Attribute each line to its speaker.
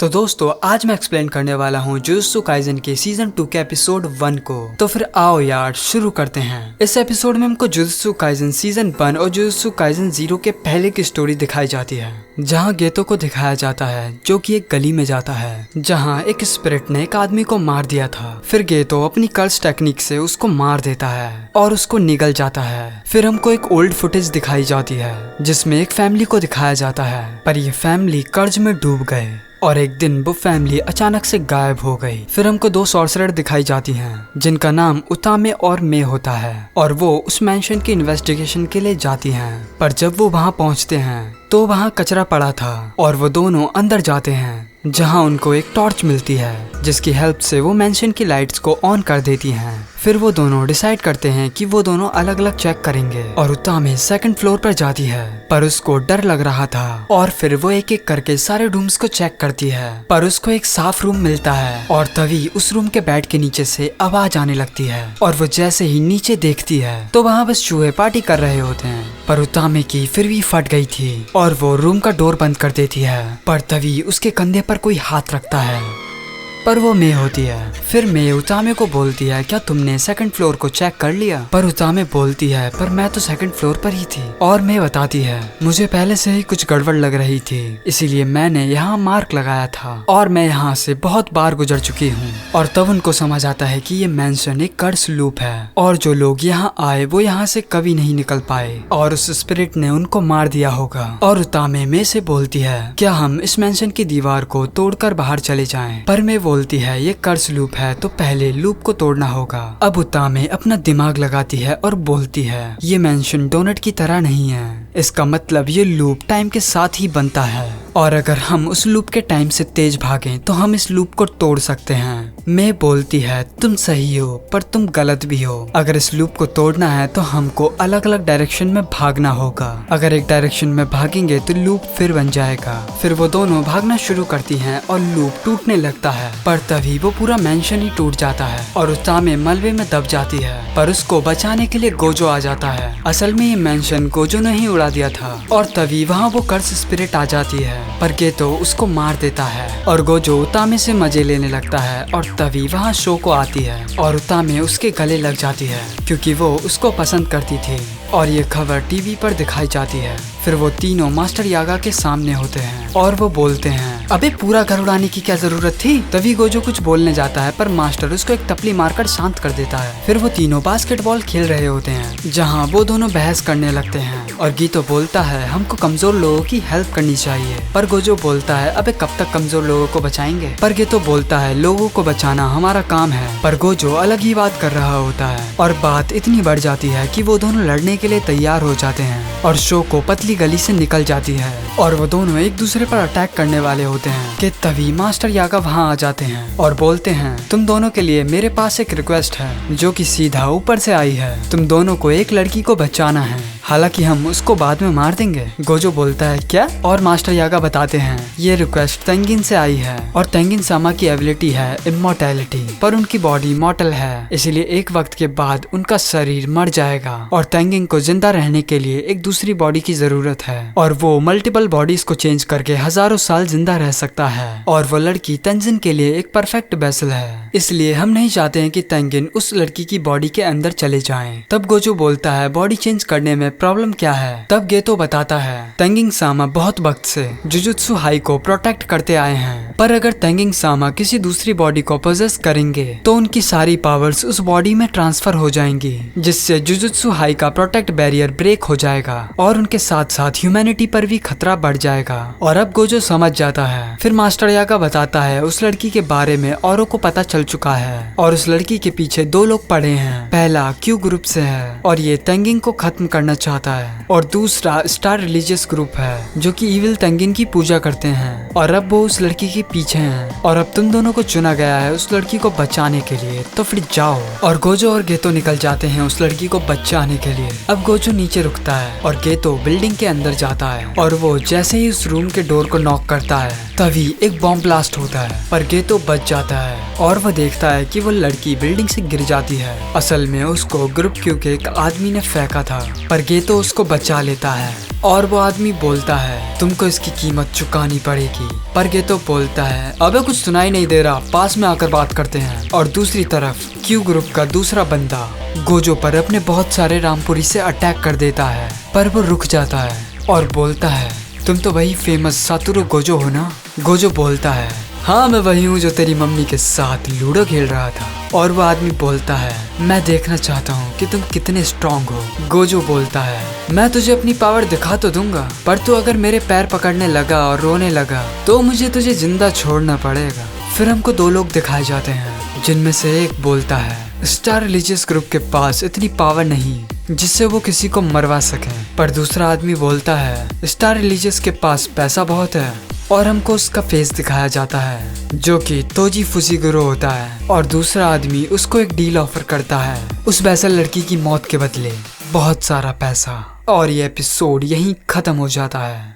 Speaker 1: तो दोस्तों आज मैं एक्सप्लेन करने वाला हूँ जुजुत्सु काइजन के सीजन 2 के एपिसोड 1 को। तो फिर आओ यार शुरू करते हैं। इस एपिसोड में हमको जुजुत्सु काइजन सीजन 1 और जुजुत्सु काइजन 0 के पहले की स्टोरी दिखाई जाती है, जहाँ गेतो को दिखाया जाता है जो कि एक गली में जाता है जहाँ एक स्पिरिट ने एक आदमी को मार दिया था। फिर गेतो अपनी कर्स टेक्निक से उसको मार देता है और उसको निगल जाता है। फिर हमको एक ओल्ड फुटेज दिखाई जाती है जिसमें एक फैमिली को दिखाया जाता है, पर ये फैमिली कर्ज में डूब गए और एक दिन वो फैमिली अचानक से गायब हो गई। फिर हमको दो सॉर्सरर दिखाई जाती हैं जिनका नाम उतामे और मे होता है और वो उस मैंशन की इन्वेस्टिगेशन के लिए जाती हैं। पर जब वो वहाँ पहुँचते हैं तो वहाँ कचरा पड़ा था और वो दोनों अंदर जाते हैं जहाँ उनको एक टॉर्च मिलती है जिसकी हेल्प से वो मैंशन की लाइट्स को ऑन कर देती हैं। फिर वो दोनों डिसाइड करते हैं कि वो दोनों अलग अलग चेक करेंगे और उतामे सेकंड फ्लोर पर जाती है पर उसको डर लग रहा था और फिर वो एक एक करके सारे रूम्स को चेक करती है पर उसको एक साफ रूम मिलता है और तभी उस रूम के बेड के नीचे से आवाज आने लगती है और वो जैसे ही नीचे देखती है तो वहाँ बस चूहे पार्टी कर रहे होते हैं। पर उतामे की फिर भी फट गई थी और वो रूम का डोर बंद कर देती है पर तभी उसके कंधे पर कोई हाथ रखता है पर वो मे होती है। फिर मे उतामे को बोलती है क्या तुमने सेकंड फ्लोर को चेक कर लिया? पर उतामे बोलती है पर मैं तो सेकंड फ्लोर पर ही थी। और मे बताती है मुझे पहले से ही कुछ गड़बड़ लग रही थी इसीलिए मैंने यहाँ मार्क लगाया था और मैं यहाँ से बहुत बार गुजर चुकी हूँ। और तब उनको समझ आता है कि ये मैंशन एक कर्स लूप है और जो लोग यहाँ आए वो यहाँ से कभी नहीं निकल पाए और उस स्पिरिट ने उनको मार दिया होगा। और उतामे मे से बोलती है क्या हम इस मैंशन की दीवार को तोड़कर बाहर चले जाएं? पर मे बोलती है ये कर्स लूप है तो पहले लूप को तोड़ना होगा। अब उतामे अपना दिमाग लगाती है और बोलती है ये मैंशन डोनट की तरह नहीं है, इसका मतलब ये लूप टाइम के साथ ही बनता है और अगर हम उस लूप के टाइम से तेज भागें तो हम इस लूप को तोड़ सकते हैं। मैं बोलती है तुम सही हो पर तुम गलत भी हो। अगर इस लूप को तोड़ना है तो हमको अलग अलग डायरेक्शन में भागना होगा। अगर एक डायरेक्शन में भागेंगे तो लूप फिर बन जाएगा। फिर वो दोनों भागना शुरू करती हैं और लूप टूटने लगता है पर तभी वो पूरा मैंशन ही टूट जाता है और उतामे मलबे में दब जाती है। पर उसको बचाने के लिए गोजो आ जाता है। असल में ये मैंशन गोजो ने ही उड़ा दिया था और तभी वहाँ वो कर्स स्पिरिट आ जाती है पर गेतो उसको मार देता है और गोजो उतामे से मजे लेने लगता है। और तभी वहाँ शोको आती है और उतामे उसके गले लग जाती है क्योंकि वो उसको पसंद करती थी और ये खबर टीवी पर दिखाई जाती है। फिर वो तीनों मास्टर यागा के सामने होते हैं और वो बोलते हैं अबे पूरा घर उड़ाने की क्या जरूरत थी? तभी गोजो कुछ बोलने जाता है पर मास्टर उसको एक टपली मारकर शांत कर देता है। फिर वो तीनों बास्केटबॉल खेल रहे होते हैं जहाँ वो दोनों बहस करने लगते हैं और गीतो बोलता है हमको कमजोर लोगों की हेल्प करनी चाहिए। पर गोजो बोलता है अबे कब तक कमजोर लोगों को बचाएंगे? पर गीतो बोलता है लोगों को बचाना हमारा काम है। पर गोजो अलग ही बात कर रहा होता है और बात इतनी बढ़ जाती है कि वो दोनों लड़ने के लिए तैयार हो जाते हैं और शोको पतली गली से निकल जाती है और वो दोनों एक दूसरे पर अटैक करने वाले होते हैं कि तभी मास्टर यागा वहाँ आ जाते हैं और बोलते हैं तुम दोनों के लिए मेरे पास एक रिक्वेस्ट है जो कि सीधा ऊपर से आई है। तुम दोनों को एक लड़की को बचाना है, हालांकि हम उसको बाद में मार देंगे। गोजो बोलता है क्या? और मास्टर यागा बताते हैं ये रिक्वेस्ट तेंगिन से आई है और तेंगिन सामा की एबिलिटी है इमॉर्टैलिटी पर उनकी बॉडी मॉर्टल है इसलिए एक वक्त के बाद उनका शरीर मर जाएगा और तेंगिन को जिंदा रहने के लिए एक दूसरी बॉडी की जरूरत है और वो मल्टीपल बॉडीज को चेंज करके हजारों साल जिंदा रह सकता है और वो लड़की तेंजिन के लिए एक परफेक्ट वेसल है इसलिए हम नहीं चाहते हैं कि तेंगिन उस लड़की की बॉडी के अंदर चले जाएं। तब गोजो बोलता है बॉडी चेंज करने में प्रॉब्लम क्या है? तब गेतो बताता है तेंगिन सामा बहुत वक्त से जुजुत्सु हाई को प्रोटेक्ट करते आए हैं पर अगर तेंगिन सामा किसी दूसरी बॉडी को पोजेस करेंगे तो उनकी सारी पावर्स उस बॉडी में ट्रांसफर हो जाएंगी जिससे जुजुत्सु हाई का प्रोटेक्ट बैरियर ब्रेक हो जाएगा और उनके साथ साथ ह्यूमैनिटी पर भी खतरा बढ़ जाएगा। और अब गोजो समझ जाता है। फिर मास्टर यागा बताता है उस लड़की के बारे में औरों को पता चल चुका है और उस लड़की के पीछे दो लोग पड़े हैं। पहला क्यू ग्रुप से है और ये तेंगिन को खत्म करना चाहता है और दूसरा स्टार रिलीजियस ग्रुप है जो कि इविल तेंगिन की पूजा करते हैं और अब वो उस लड़की के पीछे हैं और अब तुम दोनों को चुना गया है उस लड़की को बचाने के लिए तो फिर जाओ। और गोजो और गेतो निकल जाते हैं उस लड़की को बचाने के लिए। अब गोजो नीचे रुकता है और गेतो बिल्डिंग के अंदर जाता है और वो जैसे ही उस रूम के डोर को नॉक करता है तभी एक बॉम्ब ब्लास्ट होता है पर गेतो बच जाता है और वो देखता है कि वो लड़की बिल्डिंग से गिर जाती है। असल में उसको ग्रुप क्यू के एक आदमी ने फेंका था पर गेतो उसको बचा लेता है और वो आदमी बोलता है तुमको इसकी कीमत चुकानी पड़ेगी। पर गेतो बोलता है अबे कुछ सुनाई नहीं दे रहा, पास में आकर बात करते हैं। और दूसरी तरफ क्यू ग्रुप का दूसरा बंदा गोजो पर अपने बहुत सारे रामपुरी से अटैक कर देता है, पर वो रुक जाता है और बोलता है तुम तो वही फेमस सातोरू गोजो हो ना। गोजो बोलता है हाँ मैं वही हूँ जो तेरी मम्मी के साथ लूडो खेल रहा था। और वो आदमी बोलता है मैं देखना चाहता हूँ कि तुम कितने स्ट्रांग हो। गोजो बोलता है मैं तुझे अपनी पावर दिखा तो दूंगा, पर तू अगर मेरे पैर पकड़ने लगा और रोने लगा तो मुझे तुझे जिंदा छोड़ना पड़ेगा। फिर हमको दो लोग दिखाए जाते हैं जिनमें से एक बोलता है स्टार रिलीजियस ग्रुप के पास इतनी पावर नहीं जिससे वो किसी को मरवा सके। पर दूसरा आदमी बोलता है स्टार रिलीजियस के पास पैसा बहुत है। और हमको उसका फेस दिखाया जाता है जो कि तोजी फुजिगुरो होता है। और दूसरा आदमी उसको एक डील ऑफर करता है उस वैसा लड़की की मौत के बदले बहुत सारा पैसा। और ये एपिसोड यहीं खत्म हो जाता है।